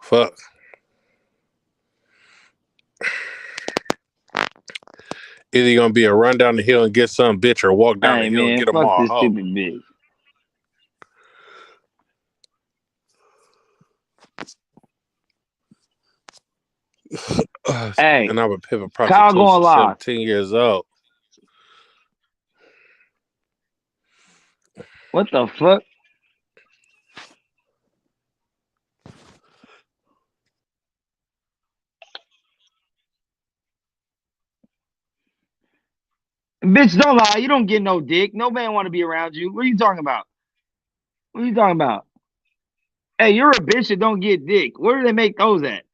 Fuck. Either you're gonna be a run down the hill and get some bitch, or walk down the Hey hill and man, get them fuck all this hoe. stupid bitch. Hey, And I'm a pivot Kyle prostitution, going live. 17 years old. What the fuck? Bitch, don't lie. You don't get no dick. No man want to be around you. What are you talking about? What are you talking about? Hey, you're a bitch that don't get dick. Where do they make those at?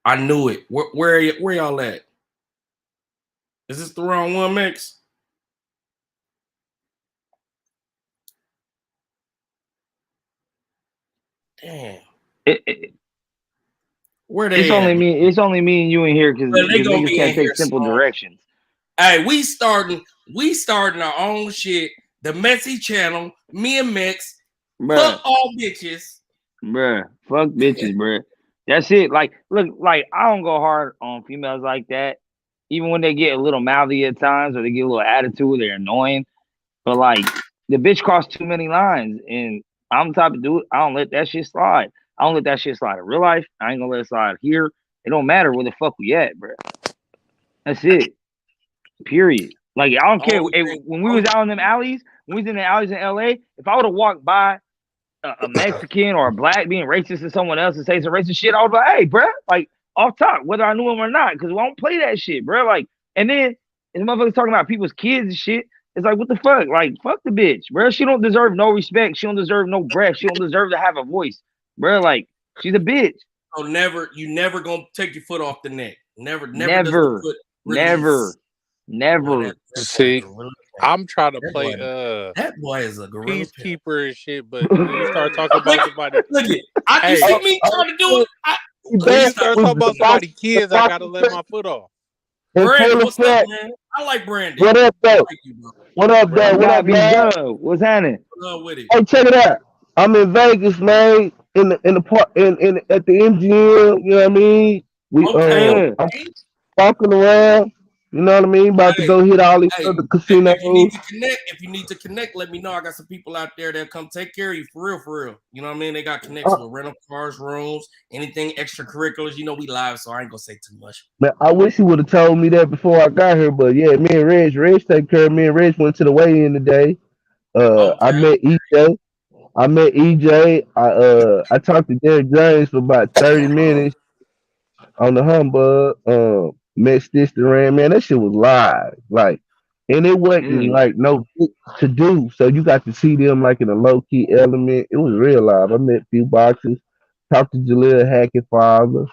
I knew it. Where y'all at? Is this the wrong one, Mix? Damn. Where they It's at? only me. It's only me and you in here because Well, they gonna niggas be can't in take here simple soon. directions. Hey, we starting our own shit. The Messy Channel. Me and Mix. Bruh. Fuck all bitches. Bruh. Fuck bitches, bruh. That's it. Like, look, like I don't go hard on females like that. Even when they get a little mouthy at times or they get a little attitude, they're annoying. But like the bitch crossed too many lines, and I'm the type of dude. I don't let that shit slide. I don't let that shit slide in real life. I ain't gonna let it slide here. It don't matter where the fuck we at, bruh. That's it. Period. Like I don't care. When we was out in them alleys, when we was in the alleys in LA, if I would have walked by a Mexican or a black being racist to someone else and say some racist shit, I would be like, hey, bruh, like off top, whether I knew him or not, because we don't play that shit, bruh. Like, and then and the motherfuckers talking about people's kids and shit. It's like, what the fuck? Like, fuck the bitch, bruh. She don't deserve no respect. She don't deserve no breath. She don't deserve to have a voice, bruh. Like, she's a bitch. So you never gonna take your foot off the neck. Never. See, I'm trying to play that boy is a gorilla peacekeeper and shit, but when you start talking about somebody, look it. You see me trying to do it. When you start talking about somebody's kids, I gotta let my foot off. Brandon, what's up, man? I like Brandon. What up, though? What up, though? What up, man? What's happening? What's up with it? Hey, check it out. I'm in Vegas, man. In the park, in at the MGM. You know what I mean? I'm walking around. You know what I mean? About to go hit all these other casinos. If you need to connect, let me know. I got some people out there that come take care of you for real. You know what I mean? They got connects with rental cars, rooms, anything extracurriculars. You know we live, so I ain't gonna say too much. Man, I wish you would have told me that before I got here, but yeah, me and Reg take care of me and Reg went to the weigh-in today. I met EJ. I talked to Derek James for about 30 minutes on the humbug. Met Stitch the Ram, man. That shit was live. Like, and it wasn't like no to do. So you got to see them like in a low key element. It was real live. I met a few boxers, talked to Jaleel Hackett's father.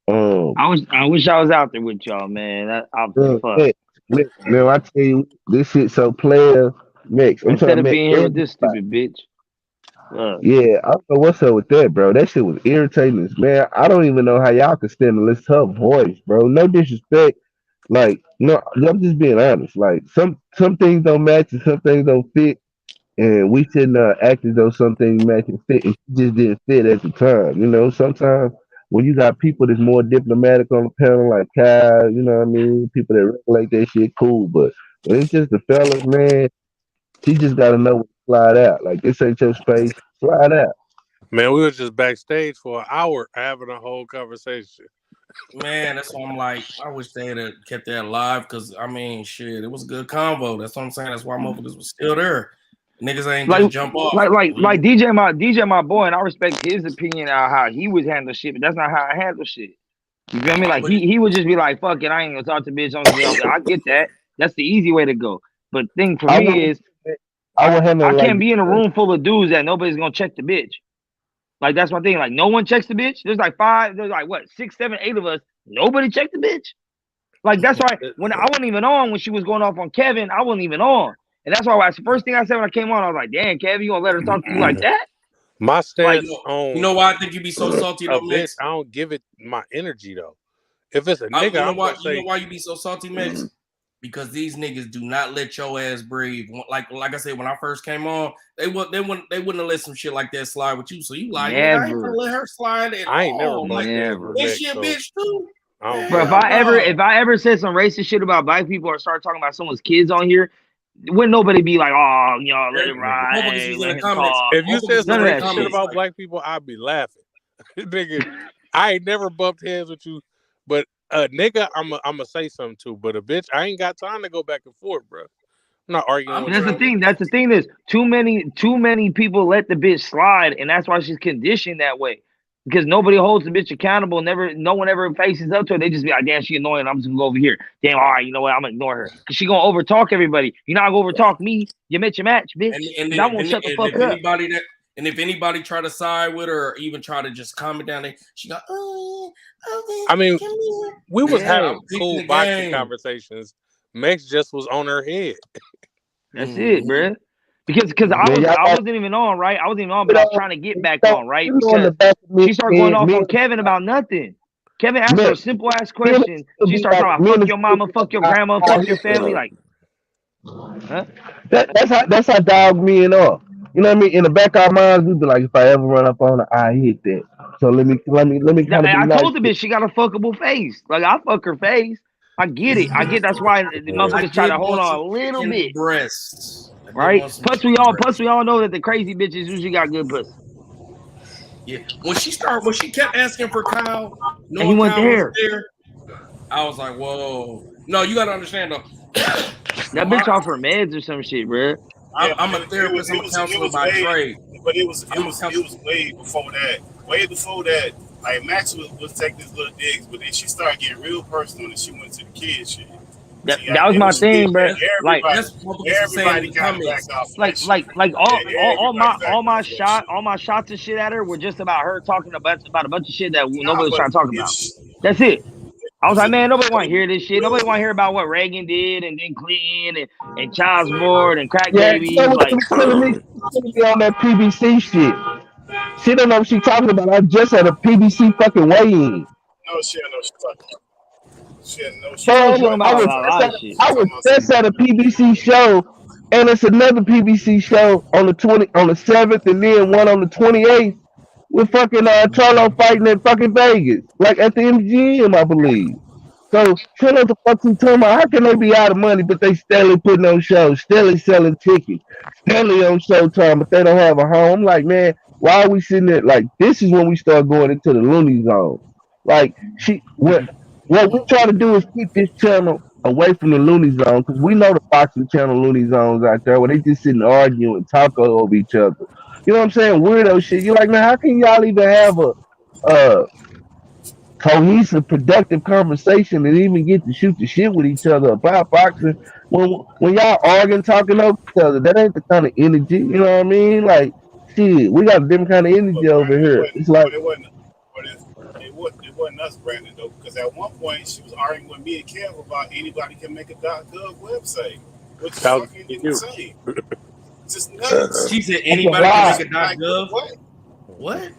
I wish I was out there with y'all, man. Man, I tell you, this shit so player mix. Instead of being here with this stupid bitch. Yeah, I don't know what's up with that, bro. That shit was irritating, man. I don't even know how y'all can stand to listen to her voice, bro. No disrespect. Like, no, I'm just being honest. Like, some things don't match and some things don't fit, and we shouldn't act as though some things match and fit. It just didn't fit at the time. You know, sometimes when you got people that's more diplomatic on the panel, like Kyle, you know what I mean? People that regulate that shit, cool. But when it's just the fellas, man, she just got to know when to slide out. Like, this ain't your space. Slide out. Man, we were just backstage for an hour having a whole conversation. Man, that's why I'm like, I wish they had kept that live because I mean, shit, it was a good convo. That's what I'm saying. That's why motherfuckers was still there. Niggas ain't just jump off. Like DJ my boy, and I respect his opinion on how he was handle shit, but that's not how I handle shit. You feel me? Like he would just be like, fuck it, I ain't gonna talk to bitch. I get that. That's the easy way to go. But thing for me is I can't be in a room full of dudes that nobody's gonna check the bitch. Like that's my thing. Like no one checks the bitch. There's like 6, 7, 8 of us. Nobody checked the bitch. Like that's why when I wasn't even on when she was going off on Kevin, I wasn't even on. And that's why the first thing I said when I came on, I was like, damn, Kevin, you gonna let her talk to you like that? My stance on you know why I think you be so salty though, Mix? I don't give it my energy though. If it's a nigga, you know why you be so salty, Mix? because these niggas do not let your ass breathe. Like I said, when I first came on, they wouldn't have let some shit like that slide with you. So you like, nigga, I ain't gonna let her slide at I ain't never all. bumped Like, heads with is Nick, she a so bitch too? I don't Bro, care. if I ever said some racist shit about black people or start talking about someone's kids on here, wouldn't nobody be like, oh, y'all let it ride, Motherfuckers hey, was in let the him comments. talk. If you said some None of that racist shit shit. about black people, I'd be laughing. Nigga, I ain't never bumped heads with you, but nigga, I'm say something too. But a bitch, I ain't got time to go back and forth, bro. I'm not arguing with That's the you. thing. That's the thing. Is too many people let the bitch slide, and that's why she's conditioned that way. Because nobody holds the bitch accountable. No one ever faces up to her. They just be like, damn, she annoying. I'm just gonna go over here. Damn, all right, you know what? I'm gonna ignore her. Cause she gonna overtalk everybody. You're not gonna overtalk me. You met your match, bitch. Cause I won't shut the fuck up. If anybody try to side with her or even try to just comment down there, she got, I mean, we was having I'm cool the boxing game. conversations. Max just was on her head. That's it, bro. Because I wasn't even on, right? I wasn't even on, but I was trying to get back on, right? Because she started going off on Kevin about nothing. Kevin asked her a simple ass question. She started talking about fuck your mama, fuck your grandma, fuck your family. Like, huh? That's how dog me and off. You know what I mean? In the back of our minds, we be like, if I ever run up on her, I hit that. So let me kind of be I nice. told the bitch she got a fuckable face. Like, I fuck her face. I get it. That's why the motherfuckers try to hold on a little bit. Breasts. Right? Plus we all know that the crazy bitches usually got good pussy. Yeah. When she kept asking for Kyle, and he went Kyle there. was there, I was like, whoa. No, you gotta understand though. That bitch off her meds or some shit, bro. I'm a therapist. I'm a counselor by trade. But it was way before that. Way before that, like Max was taking these little digs, but then she started getting real personal and she went to the kids shit. That was my thing, bro. Like everybody kind of backed off. All my shots and shit at her were just about her talking about a bunch of shit that nobody was trying to talk about. That's it. I was like, man, nobody want to hear this shit. Nobody want to hear about what Reagan did and then Clinton and child support and crack babies. You know, like, she's gonna be on that PBC shit. She don't know what she's talking about. I just had a PBC fucking weigh-in. No, she don't know what she's talking about. I was just at a PBC show, and it's another PBC show on the 7th, and then one on the 28th with fucking Charlo fighting at fucking Vegas, like at the MGM, I believe. So she knows the fuck she talking about. How can they be out of money, but they steadily putting on shows, steadily selling tickets, steadily on Showtime, but they don't have a home? I'm like, man, why are we sitting there? Like, this is when we start going into the loony zone. Like, what we try to do is keep this channel away from the loony zone, because we know the boxing channel loony zones out there where they just sitting arguing and talk over each other. You know what I'm saying? Weirdo shit. You're like, man, how can y'all even have a cohesive, productive conversation and even get to shoot the shit with each other about boxing when y'all arguing, talking over each other? That ain't the kind of energy. You know what I mean? Like, shit, we got a different kind of energy over here. It's like, it wasn't us, Brandon, though, because at one point she was arguing with me and Kev about anybody can make a .gov website, which is fucking insane. Just nuts. She said anybody can make a .gov. What?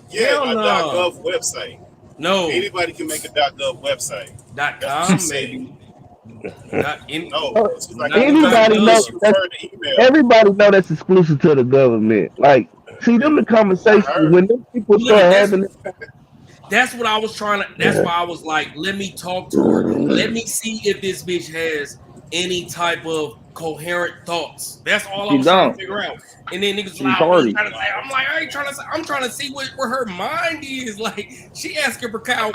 Yeah, a .gov website. No, anybody can make a .gov website. .com maybe. Anybody know? Everybody know that's exclusive to the government. Like, see them the conversation when them people start having. That's what I was trying to. That's why I was like, let me talk to her. Let me see if this bitch has any type of coherent thoughts. That's all I was trying to figure out. And then niggas like, I'm like, I ain't trying to say. I'm trying to see where her mind is. Like, she asking for Kyle.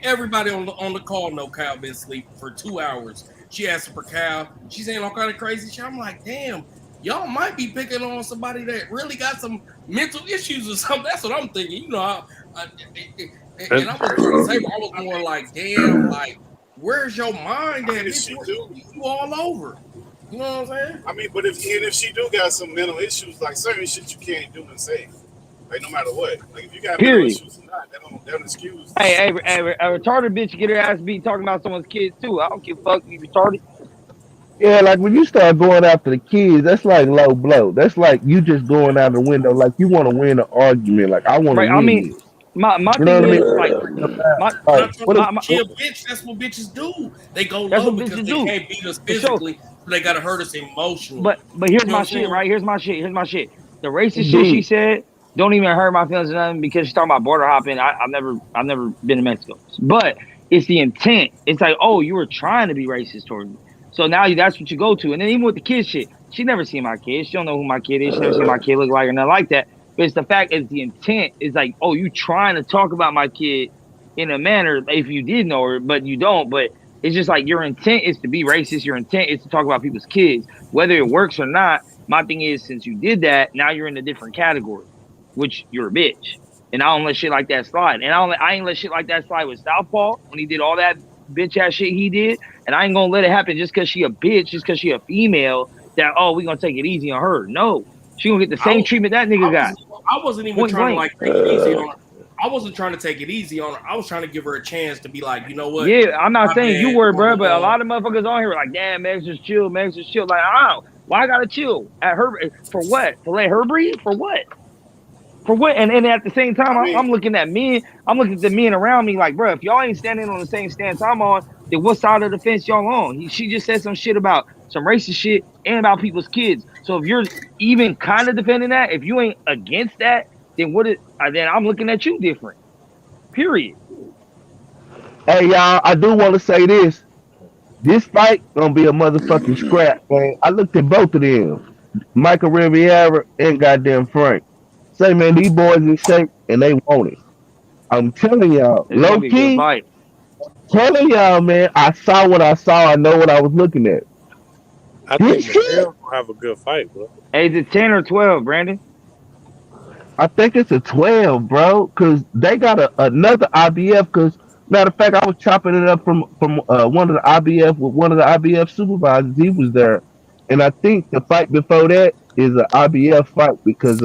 Everybody on the call know Kyle been asleep for 2 hours. She asking for Kyle. She's saying all kind of crazy shit. I'm like, damn, y'all might be picking on somebody that really got some mental issues or something. That's what I'm thinking. You know, and I was trying to say, I was more like, damn, like, where's your mind at? You all over. You know what I'm saying? I mean, but even if she do got some mental issues, like certain shit you can't do and say, like no matter what. Like if you got mental issues or not, that don't excuse. Hey, a retarded bitch get her ass beat talking about someone's kids too. I don't give a fuck. You retarded. Yeah, like when you start going after the kids, that's like low blow. That's like you just going out the window, like you want to win an argument. Like I want to win. I mean, my thing is like My But Like, I'm talking what if, about she a bitch. That's what bitches do. They go that's low what because bitches they do can't beat us for sure. physically, so they gotta hurt us emotionally. But here's You know my what I'm shit, saying? right? Here's my shit. The racist shit she dude? said don't even hurt my feelings or nothing because she's talking about border hopping. I've never been to Mexico, but it's the intent. It's like, oh, you were trying to be racist towards me, so now that's what you go to. And then even with the kid shit, she never seen my kid. She don't know who my kid is. She never seen my kid look like or nothing like that. But it's the fact is the intent is like, oh, you trying to talk about my kid in a manner if you did know her, but you don't. But it's just like your intent is to be racist. Your intent is to talk about people's kids whether it works or not. My thing is, since you did that, now you're in a different category, which you're a bitch. And I don't let shit like that slide. And I ain't let shit like that slide with Southpaw when he did all that bitch ass shit he did. And I ain't gonna let it happen just cause she a bitch, just cause she a female. That oh, we gonna take it easy on her. No, she gonna get the I, same treatment that nigga I got. was I wasn't even Point trying to blank. like take it easy on her. I wasn't trying to take it easy on her. I was trying to give her a chance to be like, you know what, Yeah, I'm not my saying you bad, were, bro, but a blah, lot of motherfuckers on here were like, damn, Max just chill, Max just chill. Like, oh, why I gotta chill at her for what? To let her breathe? For what? For what? And at the same time, I I'm mean, looking at men. I'm looking at the men around me like, bro, if y'all ain't standing on the same stance I'm on, then what side of the fence y'all on? She just said some shit about some racist shit and about people's kids. So if you're even kind of defending that, if you ain't against that, then what? Then I'm looking at you different. Period. Hey, y'all, I do want to say this. This fight gonna be a motherfucking scrap, man. I looked at both of them, Michael Riviera and goddamn Frank. Say, man, these boys in shape and they want it. I'm telling y'all, It's gonna low be a good key, fight. telling y'all, man, I saw what I saw. I know what I was looking at. I This think shit, Michelle gonna have a good fight, bro. Hey, is it 10 or 12, Brandon? I think it's a 12, bro, because they got another IBF. Because matter of fact, I was chopping it up from one of the IBF with one of the IBF supervisors. He was there, and I think the fight before that is an IBF fight because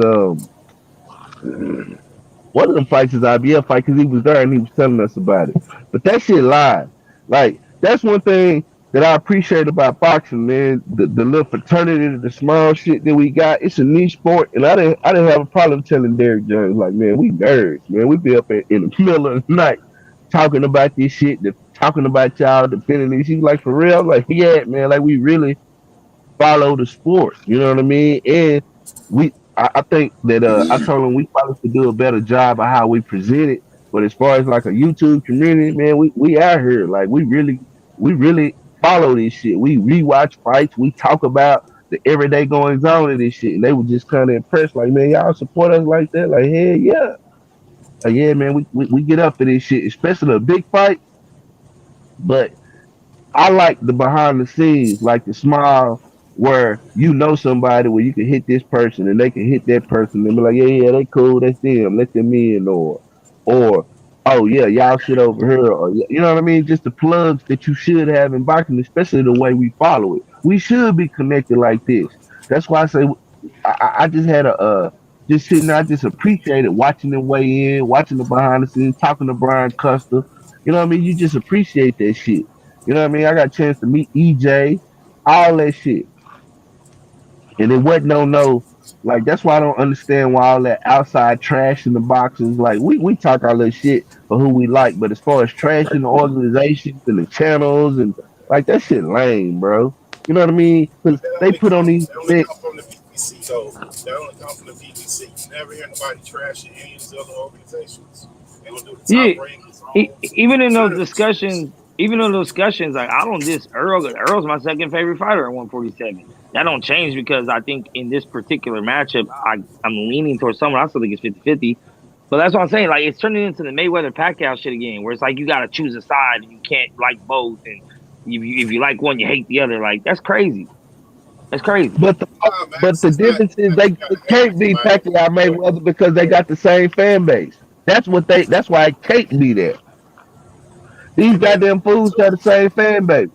one of them fights is IBF fight because he was there and he was telling us about it. But that shit live. Like that's one thing that I appreciate about boxing, man. The little fraternity, the small shit that we got. It's a niche sport, and I didn't have a problem telling Derek Jones like, man, we nerds, man. We be up in the middle of the night talking about this shit, talking about y'all, defending this. He's like, for real, like, yeah, man, like we really follow the sport. You know what I mean? And I think that I told him we probably could do a better job of how we present it. But as far as like a YouTube community, man, we out here like we really follow this shit. We rewatch fights. We talk about the everyday goings on of this shit, and they were just kind of impressed. Like, man, y'all support us like that? Like, hell yeah, yeah, man. We get up for this shit, especially the big fight. But I like the behind the scenes, like the smile where you know somebody where you can hit this person and they can hit that person and be like, yeah, yeah, they cool, that's them, let them in, or oh yeah, y'all shit over here, or you know what I mean? Just the plugs that you should have in boxing, especially the way we follow it. We should be connected like this. That's why I say I just had a just sitting there, I just appreciated watching them weigh in, watching the behind the scenes, talking to Brian Custer. You know what I mean? You just appreciate that shit. You know what I mean? I got a chance to meet EJ, all that shit. And it wasn't no like that's why I don't understand why all that outside trash in the boxes. Like we talk all that shit for who we like, but as far as trash in the organizations and the channels and like that shit lame, bro. You know what I mean? Because they put on these that only events. come from the PPC though. That only come from the PPC. You never hear nobody trashing any of these other organizations. They don't do the Yeah, top rankings on even in those tournaments. discussions, like I don't diss Earl. Earl's my second favorite fighter at 147. That don't change because I think in this particular matchup, I'm leaning towards someone. I still think it's 50-50. But that's what I'm saying. Like it's turning into the Mayweather Pacquiao shit again, where it's like you got to choose a side and you can't like both, and if you like one, you hate the other. Like that's crazy. That's crazy. But the Nah, man, but the it's not difference is that you they gotta hate can't be somebody. Pacquiao Mayweather because they got the same fan base. That's why it can't be that. These And then goddamn fools too, got the same fan base.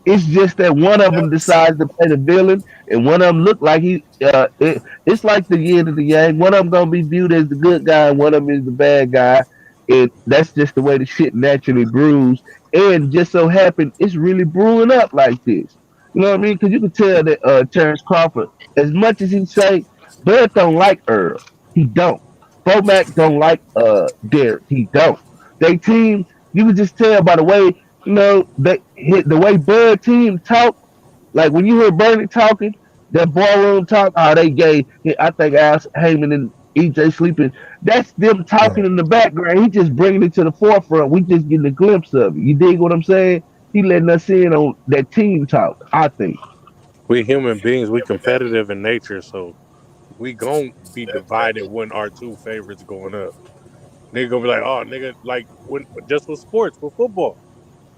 It's just that one of them another side, decides to play the villain, and one of them look like it's like the yin and the yang. One of them gonna be viewed as the good guy, and one of them is the bad guy, and that's just the way the shit naturally brews. And just so happened, it's really brewing up like this. You know what I mean? Because you can tell that Terrence Crawford, as much as he say, Bud don't like Earl, he don't. Fomac don't like Derek, he don't. They team, you could just tell by the way, they hit the way Bud team talk. Like when you hear Bernie talking, that ballroom talk, oh, they gay. Yeah, I think Al Heyman and EJ sleeping. That's them talking in the background. He just bringing it to the forefront. We just getting a glimpse of it. You dig what I'm saying? He letting us in on that team talk. I think. We human beings, we Yeah, but that competitive in nature, so we gon' be that divided when our two favorites going up. Nigga gonna be like, oh, nigga, like when just with sports, with football,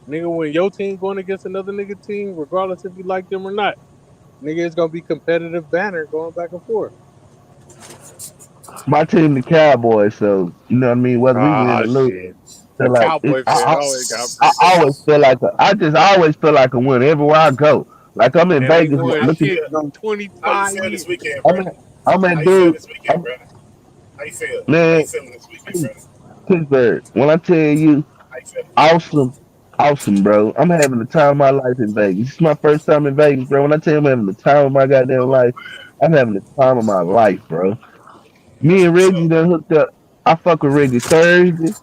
nigga, when your team going against another nigga team, regardless if you like them or not, nigga, it's gonna be competitive banner going back and forth. My team, the Cowboys. So you know what I mean. Whether we win Ah, or lose, shit. so A like cowboy fan always got I always prejudice, feel like I just always feel like a win everywhere I go. Like I'm in and ain't Vegas won how you looking. shit feel? in How you 25 feel this years. weekend, I'm Brandon? at, I'm How at you feel dude. this weekend, I'm Brandon? How you feel? How you man. feeling this weekend, Brandon? Pittsburgh. When I tell you, How you feeling? awesome, awesome, bro. I'm having the time of my life in Vegas. This is my first time in Vegas, bro. When I tell you I'm having the time of my goddamn Oh life, man, I'm having the time of my life, bro. Me that's and what's Reggie up. done hooked up. I fuck with Reggie Thursday.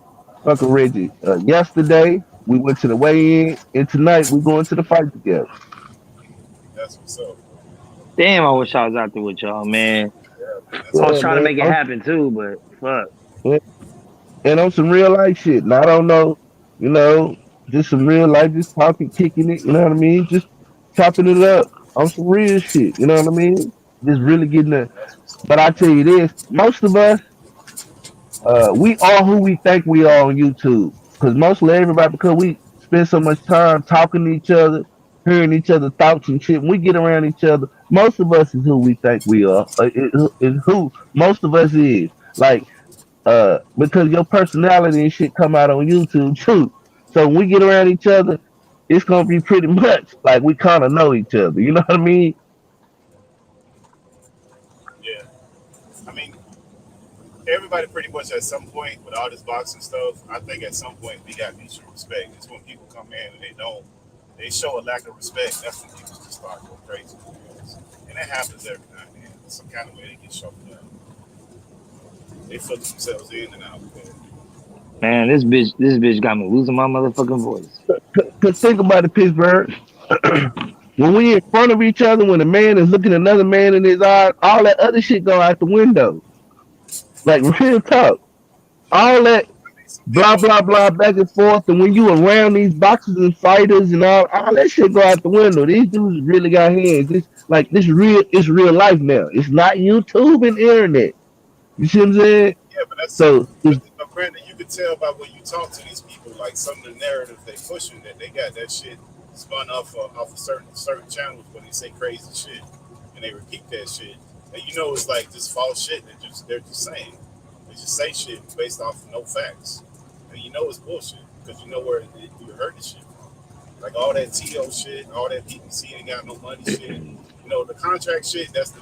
Fuck with Reggie yesterday. We went to the weigh-in, and tonight we going to the fight together. That's what's up. Damn, I wish I was out there with y'all, man. Yeah, man, that's I was Yeah, what's trying up. to man. make it happen too, but fuck. Yeah, and on some real life shit. And I don't know, you know, just some real life, just talking, kicking it. You know what I mean? Just chopping it up on some real shit. You know what I mean? Just really getting the. That's what's up. But I tell you this, most of us, we are who we think we are on YouTube. Because mostly everybody, because we spend so much time talking to each other, hearing each other thoughts and shit. When we get around each other, most of us is who we think we are. Is who most of us is. Like because your personality and shit come out on YouTube too. So when we get around each other, it's gonna be pretty much like we kind of know each other. You know what I mean? Yeah, I mean, everybody pretty much at some point with all this boxing stuff. I think at some point we got mutual respect. It's when people come in and they don't, they show a lack of respect. That's when people just start going crazy. And that happens every now and then. Some kind of way they get shut down. They put themselves in and out. Man, this bitch got me losing my motherfucking voice. Cause think about it, Pittsburgh. When we in front of each other, when a man is looking another man in his eyes, all that other shit go out the window. Like real talk. All that I mean, some blah people, blah blah back and forth, and when you around these boxers and fighters and all that shit go out the window. These dudes really got hands. This like this real. It's real life now. It's not YouTube and internet. You see what I'm saying? yeah, but that's, So it's but Brandon, you could tell by when you talk to these people, like some of the narratives they pushing, that they got that shit spun off of certain channels when they say crazy shit and they repeat that shit, and you know it's like just false shit. They're just saying, they just say shit based off of no facts, and you know it's bullshit because you know where you heard the shit from. Like all that TO shit, all that PPC ain't got no money shit. You know the contract shit. That's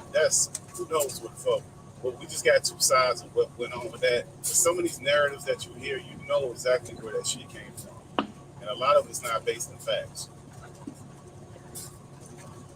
who knows what the fuck. But we just got two sides of what went on with that. But some of these narratives that you hear, you know exactly where that shit came from, and a lot of it's not based in facts.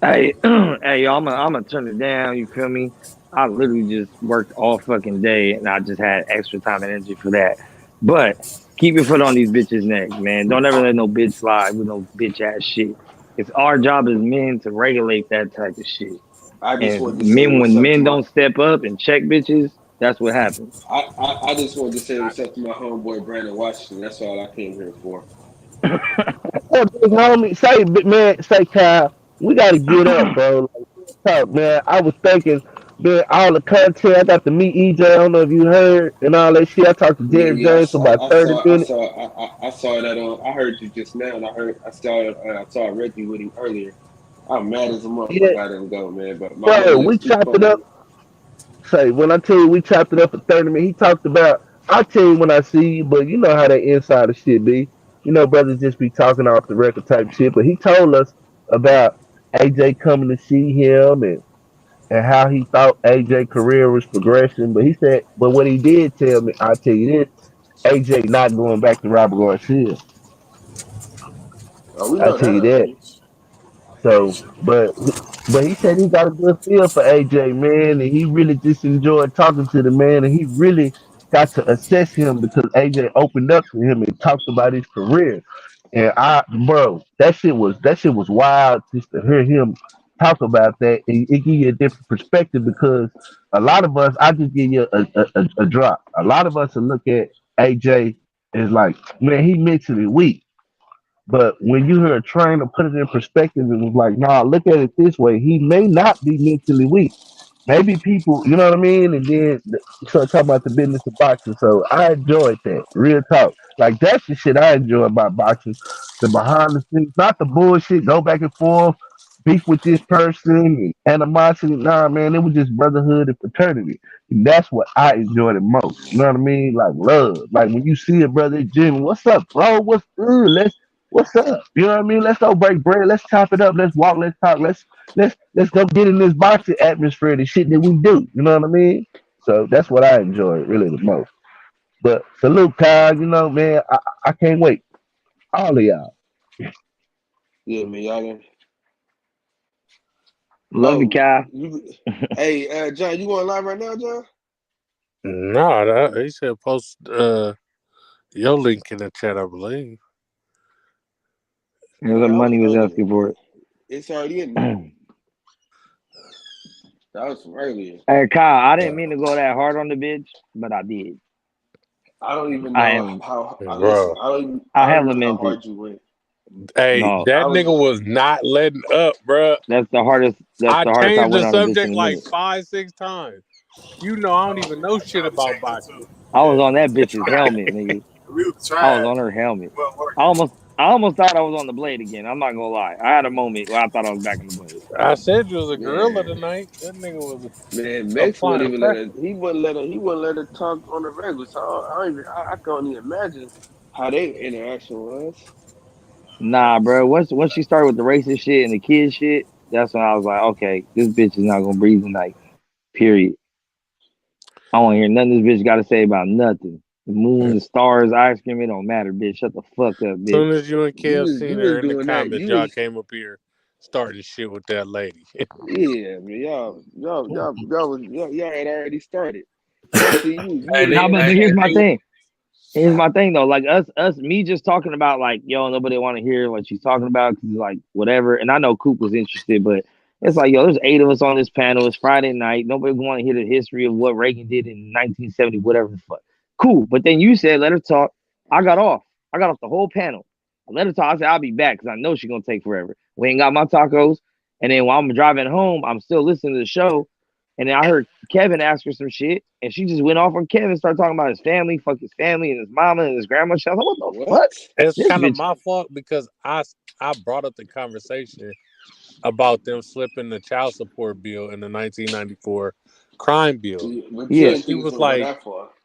Hey, hey, y'all, I'm gonna turn it down. You feel me? I literally just worked all fucking day, and I just had extra time and energy for that. But keep your foot on these bitches' necks, man. Don't ever let no bitch slide with no bitch ass shit. It's our job as men to regulate that type of shit. I just And wanted to say men, what's when up to men my. don't step up and check bitches, that's what happens. I just wanted to say I, what's up to my homeboy Brandon Washington. That's all I came here for. hey, big homie, say big man, say Kyle, we gotta get up, bro. Like, real talk, man. I was thinking, man, all the content. I got to meet EJ. I don't know if you heard and all that shit. I talked to Yeah, Derek yeah. James for about 30 minutes. I saw that on. I heard you just now, and I saw Reggie with him earlier. I'm mad as a Yeah, motherfucker. I didn't go, man. But my boy, bro, let's we speak chopped on it up. it. Say when I tell you we chopped it up for 30 minutes, he talked about. I tell you when I see you, but you know how that insider shit be. You know, brothers just be talking off the record type shit. But he told us about AJ coming to see him and how he thought AJ career was progressing. But he said, but what he did tell me, I'll tell you this, AJ not going back to Robert Garcia. Oh, we I'll know tell that you that. already. So, but he said he got a good feel for AJ, man, and he really just enjoyed talking to the man, and he really got to assess him because AJ opened up to him and talked about his career. And bro, that shit was wild just to hear him talk about that. And it give you a different perspective because a lot of us, I just give you a drop. A lot of us will look at AJ as like, man, he mentally weak. But when you hear a trainer put it in perspective, it was like, nah, look at it this way. He may not be mentally weak. Maybe people, you know what I mean? And then start talking about the business of boxing. So I enjoyed that. Real talk. Like that's the shit I enjoy about boxing. The behind the scenes, not the bullshit, go back and forth, beef with this person, and animosity. Nah, man, it was just brotherhood and fraternity. And that's what I enjoy the most. You know what I mean? Like love. Like when you see a brother, Jimmy, what's up, bro? What's good? What's up? You know what I mean? Let's go break bread. Let's chop it up. Let's walk. Let's talk. Let's go get in this boxing atmosphere, the shit that we do. You know what I mean? So that's what I enjoy really the most. But salute, Kyle. You know, man, I can't wait. All of y'all. Yeah, man, y'all. Love you, Kyle. Hey, John, you going live right now, John? No, he said post your link in the chat, I believe. The money was asking for it. It's already in there. That was from earlier. Hey, Kyle, I didn't mean to go that hard on the bitch, but I did. I don't even know how. Bro. I don't know how hard you went. Hey, that nigga was not letting up, bro. That's the hardest. I changed went the on subject like 5-6 times. You know, I don't even know shit about boxing. I was on that bitch's helmet, nigga. I was on her helmet. I almost thought I was on the blade again. I'm not gonna lie. I had a moment where I thought I was back on the blade. I said you was a gorilla tonight. That nigga was. Man, Max wouldn't even let her. He wouldn't let her talk on the regular. So I can't even imagine how their interaction was. Nah, bro. Once she started with the racist shit and the kid shit, that's when I was like, okay, this bitch is not gonna breathe tonight. Period. I don't hear nothing this bitch got to say about nothing. The moon, the stars, ice cream, it don't matter, bitch. Shut the fuck up, bitch. As soon as you and Kev seen her in the comments, y'all came up here starting shit with that lady. Yeah, man, y'all had already started. See, here's my thing. Here's my thing though, like me just talking about like, yo, nobody want to hear what she's talking about because like whatever. And I know Coop was interested, but it's like, yo, there's 8 of us on this panel. It's Friday night. Nobody want to hear the history of what Reagan did in 1970, whatever the fuck. Cool. But then you said, let her talk. I got off the whole panel. I let her talk. I said, I'll be back because I know she's going to take forever. We ain't got my tacos. And then while I'm driving home, I'm still listening to the show. And then I heard Kevin ask her some shit. And she just went off on Kevin, started talking about his family, fuck his family and his mama and his grandma. She was like, what the fuck? It's kind of my fault because I brought up the conversation about them slipping the child support bill in the 1994 crime bill. Yeah, she was like,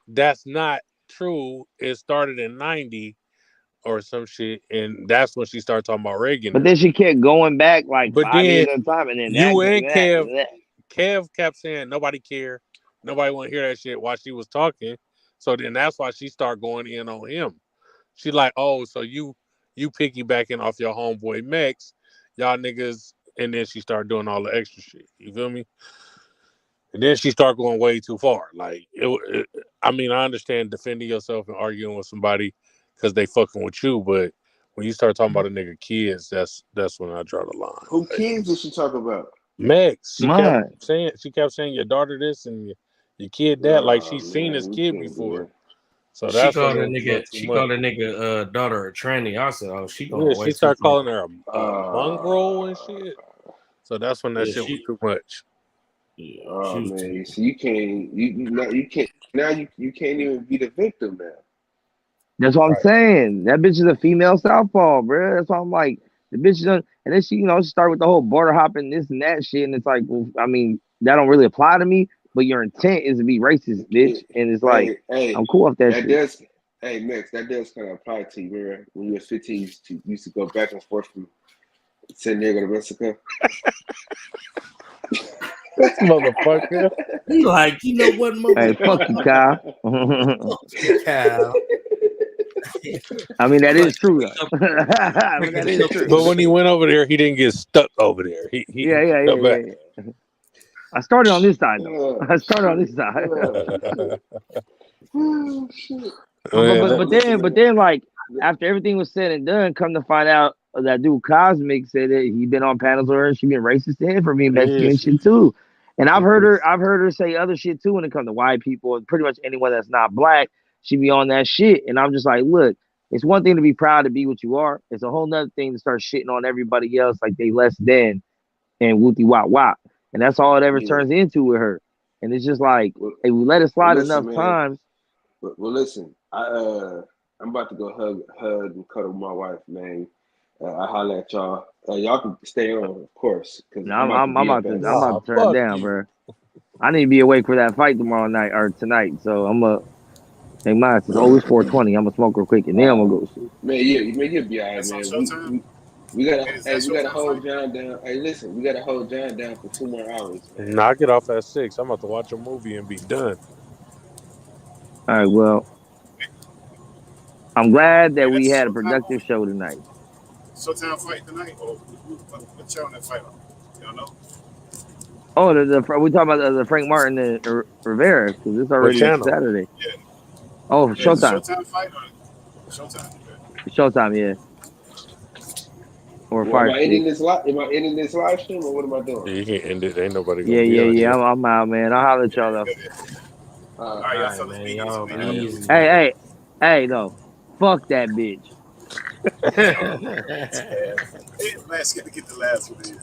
that's not true. It started in 90 or some shit, and that's when she started talking about Reagan. But then she kept going back like 5 years at a time, and then you and Kev kept saying nobody cared, nobody want to hear that shit while she was talking. So then that's why she started going in on him. She like, oh, so you piggybacking off your homeboy Mex, y'all niggas. And then she started doing all the extra shit. You feel me? And then she started going way too far. Like, I mean, I understand defending yourself and arguing with somebody because they fucking with you, but when you start talking about a nigga kids, that's when I draw the line. Who kids did she talk about? Mex. She kept saying your daughter this and your kid that. Like she's seen his kid before. So she called her nigga. She called her nigga daughter a tranny. I said, "Oh, she going." Yeah, she started calling her a mongrel and shit. So that's when that shit was too much. Yeah, oh man, so you can't even be the victim now. That's what I'm saying. That bitch is a female southpaw, bro. That's why I'm like, the bitch done, and then she started with the whole border hopping, this and that shit, and it's like, well, I mean, that don't really apply to me. But your intent is to be racist, bitch. And it's like, I'm cool with that shit. Max, that does kind of apply to you, man. When you were 15, you used to go back and forth from San Diego to Mexico. This motherfucker. He like, you know what, motherfucker? Hey, fuck you, Kyle. Kyle. I mean, that is true, though. That is true. But when he went over there, he didn't get stuck over there. Yeah. I started on this side, though. I started on this side. Oh, shit. But then, like after everything was said and done, come to find out that dude Cosmic said that he been on panels with her and she been racist to him for being Mexican and shit too. And I've heard her say other shit too when it comes to white people and pretty much anyone that's not black. She be on that shit, and I'm just like, look, it's one thing to be proud to be what you are. It's a whole nother thing to start shitting on everybody else like they less than and whoopty wop wop, and that's all it ever Yeah. turns into with her. And it's just like, hey, we let it slide enough times. Well, listen, I'm about to go hug and cuddle my wife, man. I holler at y'all. Y'all can stay on, of course, because I'm about to turn it down, bro. I need to be awake for that fight tomorrow night or tonight, so I'm gonna make mine. It's always 4:20. I'm gonna smoke real quick and then I'm gonna go to sleep. Man, you'll be all right, That's on man. Showtime? We gotta Is we that gotta hold Showtime fight? John down. Hey, listen, we gotta hold John down for 2 more hours, man. Knock it off at 6. I'm about to watch a movie and be done. All right, well, I'm glad Hey, that we that's a had a Showtime productive movie? show tonight. Showtime fight tonight? Or what channel that fight on? You don't know? Oh, we talking about the Frank Martin and Rivera because it's What already channel? Saturday. Yeah. Oh, Yeah, it's a Showtime, Showtime fight or Showtime? Okay. Showtime, yeah, or Well, Fire Stick. Am I ending this live stream or what am I doing? You can end it. Ain't nobody gonna Yeah, be yeah, on yeah. here. I'm out, man. I'll holler at y'all Yeah, though. good. All Uh, right, All y'all right, fellas, man. be easy, Y'all man. be Have a good easy, weekend. Hey, man. no, fuck that bitch. Damn. Man, it's got to get the last one in.